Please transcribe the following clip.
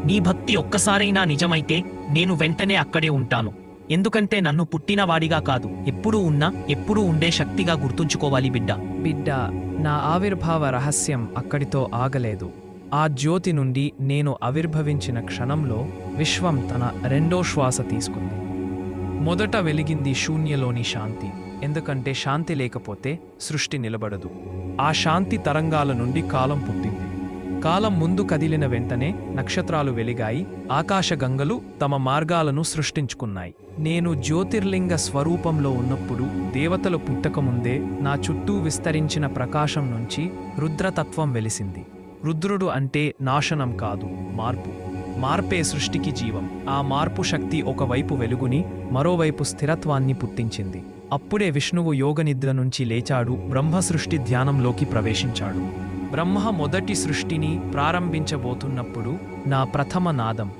నీ భక్తి ఒక్కసారైనా నిజమైతే నేను వెంటనే అక్కడే ఉంటాను. ఎందుకంటే నన్ను పుట్టినవాడిగా కాదు, ఎప్పుడూ ఉండే శక్తిగా గుర్తుంచుకోవాలి బిడ్డ. బిడ్డ, నా ఆవిర్భావ రహస్యం అక్కడితో ఆగలేదు. ఆ జ్యోతి నుండి నేను ఆవిర్భవించిన క్షణంలో విశ్వం తన రెండో శ్వాస తీసుకుంది. మొదట వెలిగింది శూన్యలోని శాంతి. ఎందుకంటే శాంతి లేకపోతే సృష్టి నిలబడదు. ఆ శాంతి తరంగాల నుండి కాలం పుట్టింది. కాలం ముందు కదిలిన వెంటనే నక్షత్రాలు వెలిగాయి, ఆకాశగంగలు తమ మార్గాలను సృష్టించుకున్నాయి. నేను జ్యోతిర్లింగ స్వరూపంలో ఉన్నప్పుడు దేవతలు పుట్టకముందే నా చుట్టూ విస్తరించిన ప్రకాశం నుంచి రుద్రతత్వం వెలిసింది. రుద్రుడు అంటే నాశనం కాదు, మార్పు. మార్పే సృష్టికి జీవం. ఆ మార్పు శక్తి ఒకవైపు వెలుగుని, మరోవైపు స్థిరత్వాన్ని పుట్టించింది. అప్పుడే విష్ణువు యోగనిద్ర నుంచి లేచాడు, బ్రహ్మ సృష్టి ధ్యానంలోకి ప్రవేశించాడు. బ్రహ్మ మొదటి సృష్టిని ప్రారంభించబోతున్నప్పుడు నా ప్రథమ నాదం